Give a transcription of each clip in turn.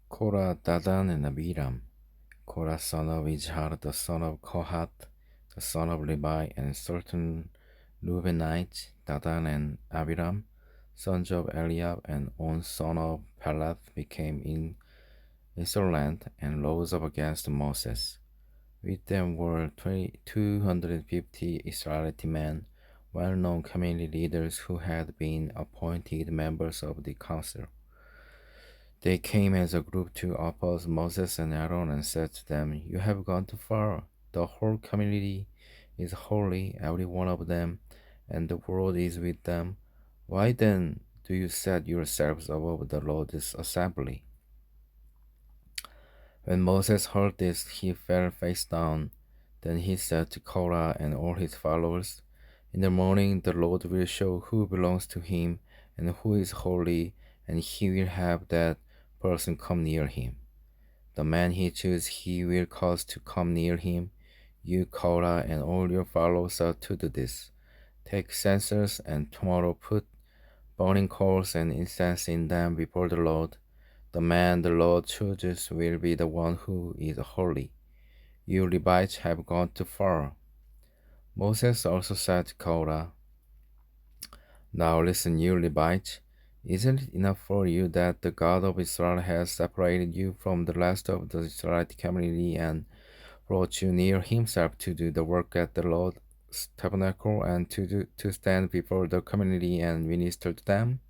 Korah, Dadan, and Abiram. Korah son of Izhar, the son of Kohath, the son of Levi, and certain Reubenites, Dadan and Abiram, sons of Eliab, and On son of Peleth, became insolent and rose up against Moses. With them were 250 Israelite men, well-known community leaders who had been appointed members of the council. They came as a group to oppose Moses and Aaron and said to them, "You have gone too far. The whole community is holy, every one of them, and the world is with them. Why then do you set yourselves above the Lord's assembly?" When Moses heard this, he fell face down. Then he said to Korah and all his followers, "In the morning the Lord will show who belongs to him and who is holy, and he will have that person come near him. The man he chooses he will cause to come near him. You, Korah, and all your followers are to do this. Take censers and tomorrow put burning coals and incense in them before the Lord. The man the Lord chooses will be the one who is holy. You Levites have gone too far." Moses also said to Korah, "Now listen, you Levites. Isn't it enough for you that the God of Israel has separated you from the rest of the Israelite community and brought you near himself to do the work at the Lord's tabernacle and to stand before the community and minister to them?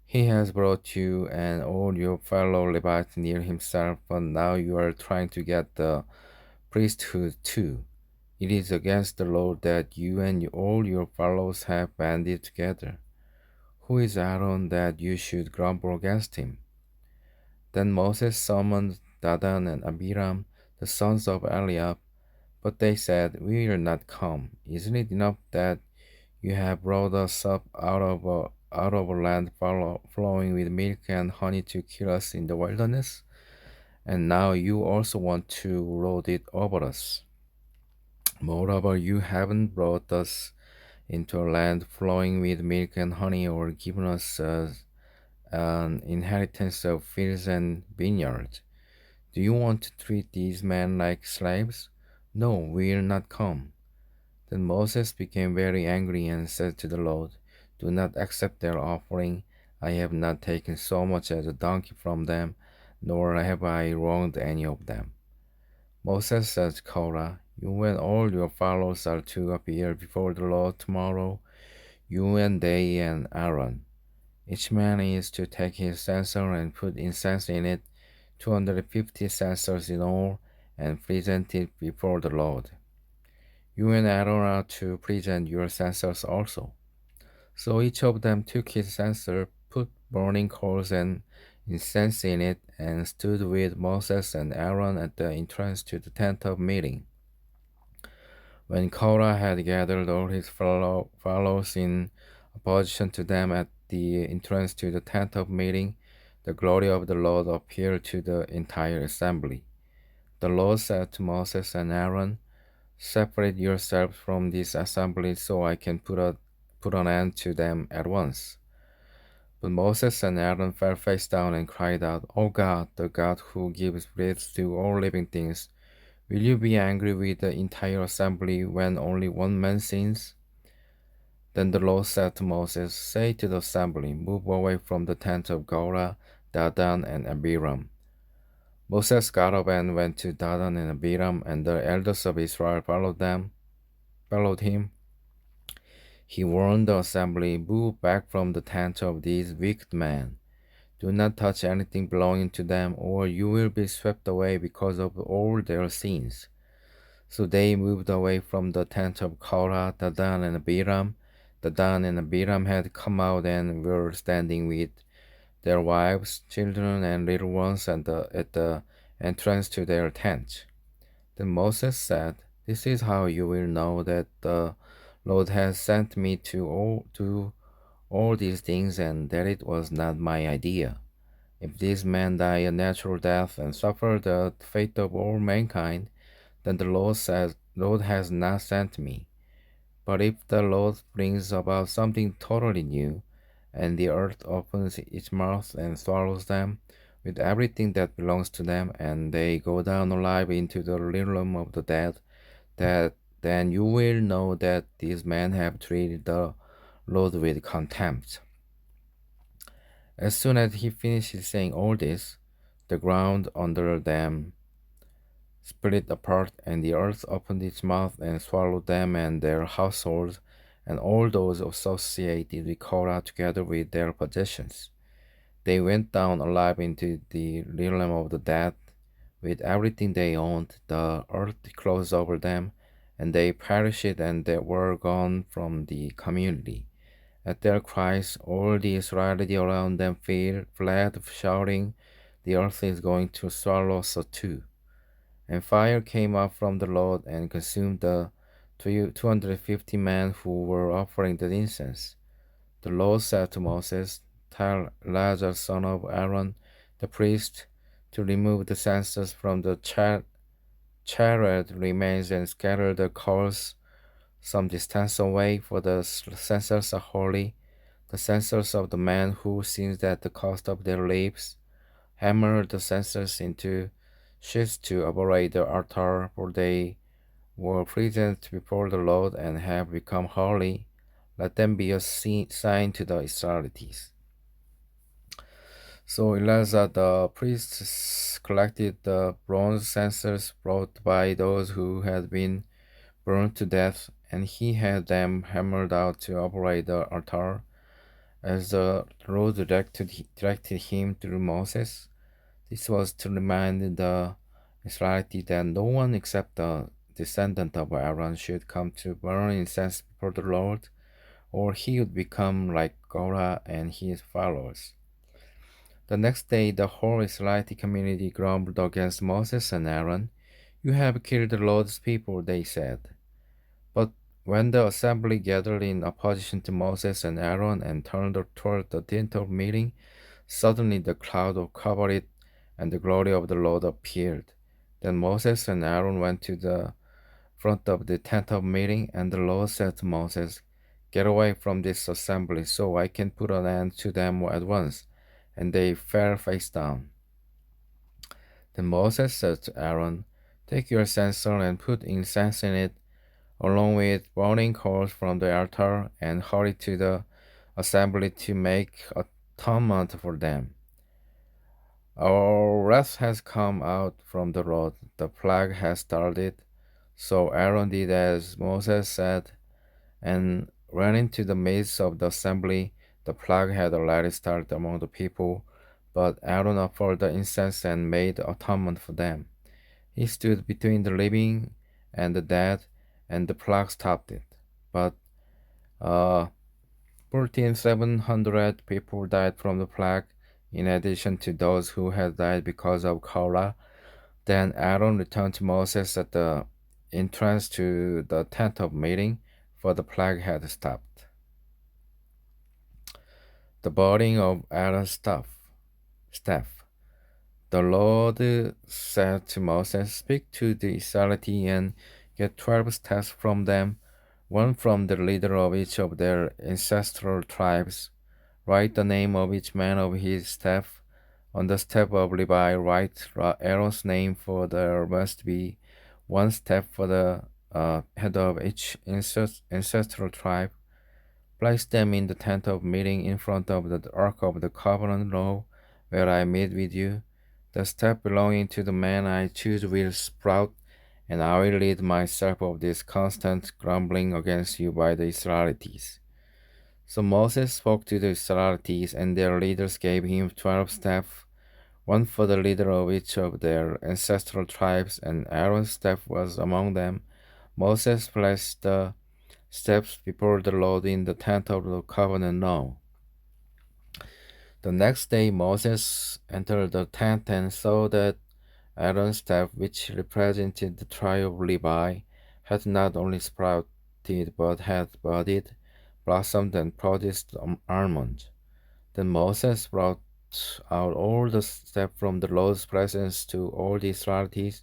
He has brought you and all your fellow Levites near himself, but now you are trying to get the priesthood too. It is against the Lord that you and all your fellows have banded together. Who is Aaron that you should grumble against him?" Then Moses summoned Dadan and Abiram, the sons of Eliab, but they said, "We will not come. Isn't it enough that you have brought us up out of a land flowing with milk and honey to kill us in the wilderness? And now you also want to lord it over us. Moreover, you haven't brought us into a land flowing with milk and honey or given us an inheritance of fields and vineyards. Do you want to treat these men like slaves? No, we will not come." Then Moses became very angry and said to the Lord, "Do not accept their offering. I have not taken so much as a donkey from them, nor have I wronged any of them." Moses said to Korah, "You and all your followers are to appear before the Lord tomorrow, you and they and Aaron. Each man is to take his censer and put incense in it, 250 censers in all, and present it before the Lord. You and Aaron are to present your censers also." So each of them took his censer, put burning coals and incense in it, and stood with Moses and Aaron at the entrance to the tent of meeting. When Korah had gathered all his followers in opposition to them at the entrance to the tent of meeting, the glory of the Lord appeared to the entire assembly. The Lord said to Moses and Aaron, "Separate yourselves from this assembly so I can put an end to them at once." But Moses and Aaron fell face down and cried out, "O God, the God who gives breath to all living things, will you be angry with the entire assembly when only one man sins?" Then the Lord said to Moses, "Say to the assembly, move away from the tent of Korah, Dadan, and Abiram." Moses got up and went to Dadan and Abiram, and the elders of Israel followed him. He warned the assembly, "Move back from the tent of these wicked men. Do not touch anything belonging to them, or you will be swept away because of all their sins." So they moved away from the tent of Korah, Dadan, and Abiram. Dadan and Abiram had come out and were standing with their wives, children, and little ones at the entrance to their tent. Then Moses said, "This is how you will know that the Lord has sent me to all these things, and that it was not my idea. If these men die a natural death and suffer the fate of all mankind, then the Lord has not sent me. But if the Lord brings about something totally new, and the earth opens its mouth and swallows them, with everything that belongs to them, and they go down alive into the realm of the dead, that then you will know that these men have treated the Lord with contempt. As soon as he finished saying all this, the ground under them split apart, and the earth opened its mouth and swallowed them and their households, and all those associated with Korah together with their possessions. They went down alive into the realm of the dead with everything they owned. The earth closed over them, and they perished and they were gone from the community. At their cries, all the Israelites around them fled, shouting, "The earth is going to swallow us too." And fire came up from the Lord and consumed the 250 men who were offering the incense. The Lord said to Moses, "Tell Eleazar son of Aaron, the priest, to remove the censers from the charred remains and scatter the coals some distance away, for the censers are holy, the censers of the man who sins at the cost of their lips. Hammer the censers into sheets to operate the altar, for they were present before the Lord and have become holy. Let them be a sign to the Israelites." So Eleazar the priest collected the bronze censers brought by those who had been burned to death, and he had them hammered out to operate the altar, as the Lord directed him through Moses. This was to remind the Israelites that no one except the descendant of Aaron should come to burn incense before the Lord, or he would become like Korah and his followers. The next day, the whole Israelite community grumbled against Moses and Aaron. "You have killed the Lord's people," they said. But when the assembly gathered in opposition to Moses and Aaron and turned toward the tent of meeting, suddenly the cloud covered it, and the glory of the Lord appeared. Then Moses and Aaron went to the front of the tent of meeting, and the Lord said to Moses, "Get away from this assembly, so I can put an end to them at once." And they fell face down. Then Moses said to Aaron, "Take your censer and put incense in it, along with burning coals from the altar, and hurry to the assembly to make atonement for them. Our wrath has come out from the Lord, the plague has started." So Aaron did as Moses said, and ran into the midst of the assembly. The plague had already started among the people, but Aaron offered the incense and made atonement for them. He stood between the living and the dead, and the plague stopped it. But 14,700 people died from the plague, in addition to those who had died because of Korah. Then Aaron returned to Moses at the entrance to the tent of meeting, for the plague had stopped. The burning of Aaron's staff. The Lord said to Moses, "Speak to the Israelites and get 12 staffs from them, one from the leader of each of their ancestral tribes. Write the name of each man of his staff. On the staff of Levi, write Aaron's name, for there must be one staff for the head of each ancestral tribe. Place them in the tent of meeting in front of the ark of the covenant law, where I meet with you. The staff belonging to the man I choose will sprout, and I will rid myself of this constant grumbling against you by the Israelites." So Moses spoke to the Israelites, and their leaders gave him 12 staff, one for the leader of each of their ancestral tribes, and Aaron's staff was among them. Moses placed the steps before the Lord in the tent of the covenant law. The next day Moses entered the tent and saw that Aaron's staff, which represented the tribe of Levi, had not only sprouted but had budded, blossomed, and produced almonds. Then Moses brought out all the staff from the Lord's presence to all the Israelites.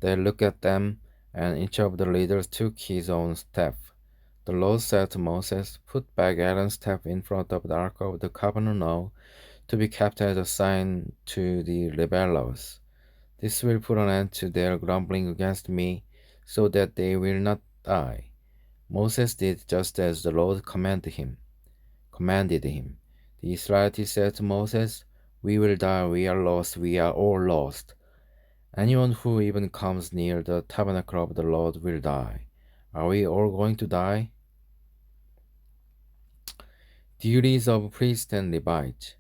They looked at them, and each of the leaders took his own staff. The Lord said to Moses, "Put back Aaron's staff in front of the ark of the covenant law. to be kept as a sign to the rebellious. This will put an end to their grumbling against me, so that they will not die. Moses did just as the Lord commanded him. The Israelites said to Moses, "We will die, we are lost, we are all lost. Anyone who even comes near the tabernacle of the Lord will die. Are we all going to die?" Duties of priest and Levite.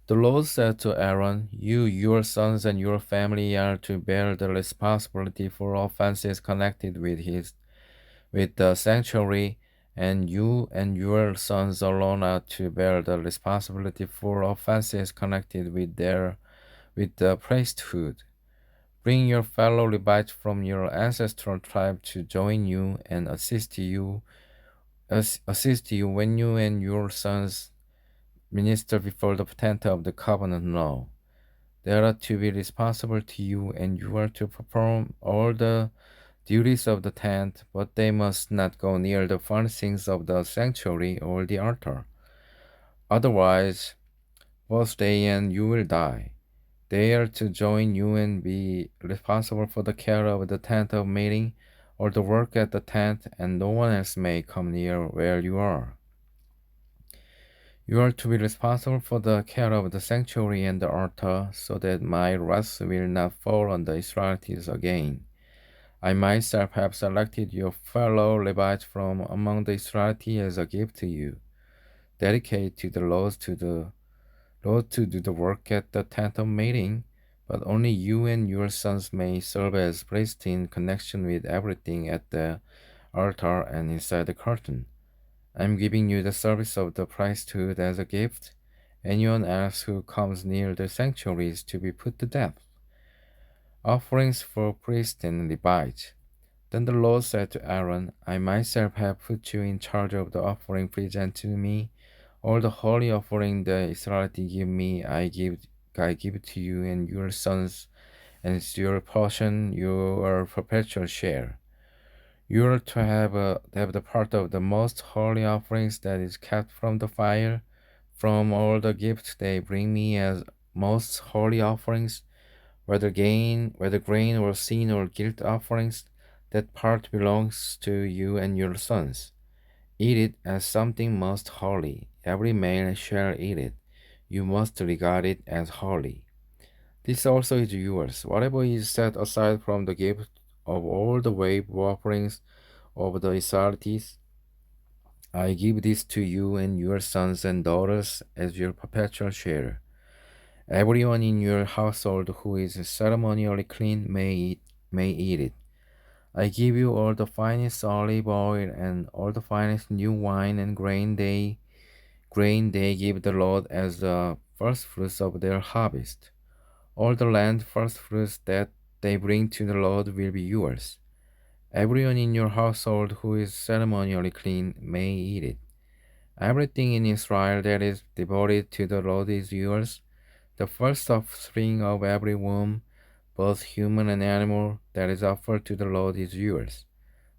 The Lord said to Aaron, "You, your sons, and your family are to bear the responsibility for offenses connected with the sanctuary, and you and your sons alone are to bear the responsibility for offenses connected with the priesthood. Bring your fellow Levites from your ancestral tribe to join you and assist you when you and your sons minister before the tent of the covenant law. They are to be responsible to you, and you are to perform all the duties of the tent, but they must not go near the furnishings of the sanctuary or the altar. Otherwise, both they and you will die. They are to join you and be responsible for the care of the tent of meeting or the work at the tent, and no one else may come near where you are. You are to be responsible for the care of the sanctuary and the altar, so that my wrath will not fall on the Israelites again. I myself have selected your fellow Levites from among the Israelites as a gift to you. Dedicate to the Lord to do the work at the tent of meeting, but only you and your sons may serve as priests in connection with everything at the altar and inside the curtain. I am giving you the service of the priesthood as a gift. Anyone else who comes near the sanctuary is to be put to death. Offerings for priests and Levites. Then the Lord said to Aaron, I myself have put you in charge of the offering presented to me. All the holy offering the Israelites give me, I give to you and your sons, and it's your portion, your perpetual share. You are to have the part of the most holy offerings that is kept from the fire. From all the gifts they bring me as most holy offerings, whether grain or sin or guilt offerings, that part belongs to you and your sons. Eat it as something most holy. Every male shall eat it. You must regard it as holy. This also is yours. Whatever is set aside from the gift of all the wave offerings of the Israelites, I give this to you and your sons and daughters as your perpetual share. Everyone in your household who is ceremonially clean may eat it. I give you all the finest olive oil and all the finest new wine and grain they give the Lord as the first fruits of their harvest. All the land first fruits that they bring to the Lord will be yours. Everyone in your household who is ceremonially clean may eat it. Everything in Israel that is devoted to the Lord is yours. The first offspring of every womb, both human and animal, that is offered to the Lord is yours.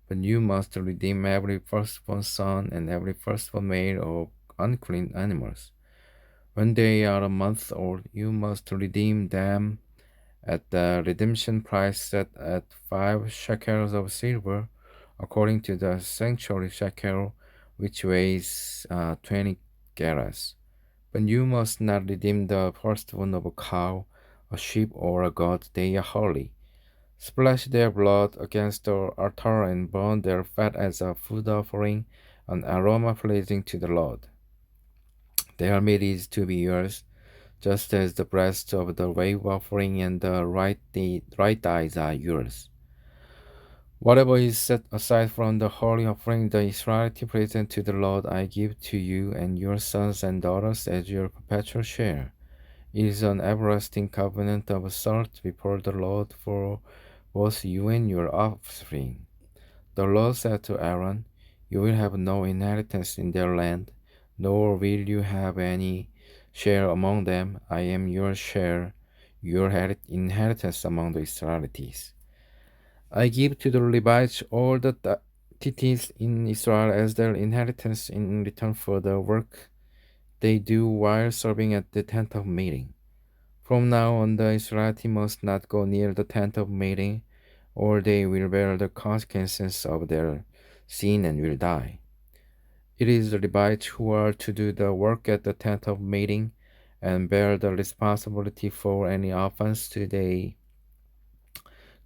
But you must redeem every firstborn son and every firstborn male of unclean animals. When they are a month old, you must redeem them at the redemption price set at 5 shekels of silver, according to the sanctuary shekel, which weighs 20 gerahs. But you must not redeem the firstborn of a cow, a sheep, or a goat. They are holy. Splash their blood against the altar and burn their fat as a food offering, an aroma pleasing to the Lord. Their meat is to be yours, just as the breast of the wave offering and the right thighs are yours. Whatever is set aside from the holy offering the Israelites present to the Lord, I give to you and your sons and daughters as your perpetual share. It is an everlasting covenant of salt before the Lord for both you and your offspring. The Lord said to Aaron, You will have no inheritance in their land, nor will you have any share among them. I am your share, your inheritance among the Israelites. I give to the Levites all the cities in Israel as their inheritance in return for the work they do while serving at the tent of meeting. From now on, the Israelite must not go near the tent of meeting, or they will bear the consequences of their sin and will die. It is the Levites who are to do the work at the tent of meeting and bear the responsibility for any offense they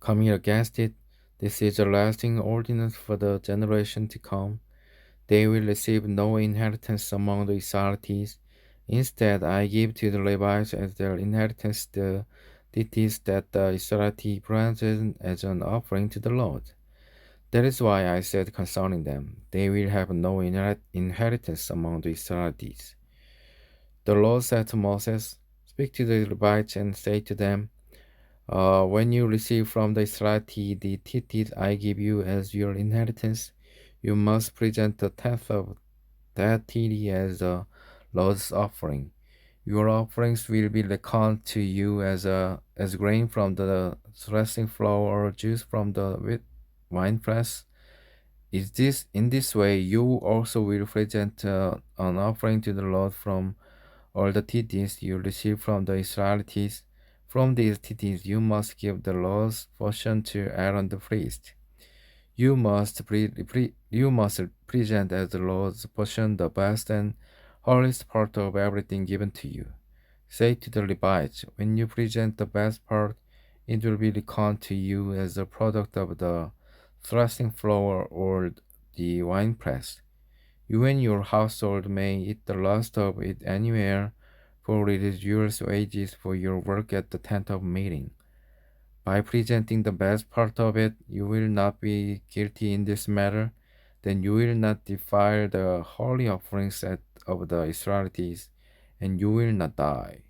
coming against it. This is a lasting ordinance for the generation to come. They will receive no inheritance among the Israelites. Instead, I give to the Levites as their inheritance the deities that the Israelite present as an offering to the Lord. That is why I said concerning them, they will have no inheritance among the Israelites. The Lord said to Moses, speak to the Levites and say to them, when you receive from the Israelite the deities I give you as your inheritance, you must present the tenth of that deity as the Lord's offering. Your offerings will be reckoned to you as grain from the threshing floor or juice from the winepress. Is this in this way you also will present an offering to the Lord from all the deities you receive from the Israelites? From these deities you must give the Lord's portion to Aaron the priest. You must present as the Lord's portion the best and holiest part of everything given to you. Say to the Levites, when you present the best part, it will be reckoned to you as a product of the threshing floor or the winepress. You and your household may eat the last of it anywhere, for it is your wages for your work at the tent of meeting. By presenting the best part of it, you will not be guilty in this matter. Then you will not defile the holy offerings of the Israelites, and you will not die.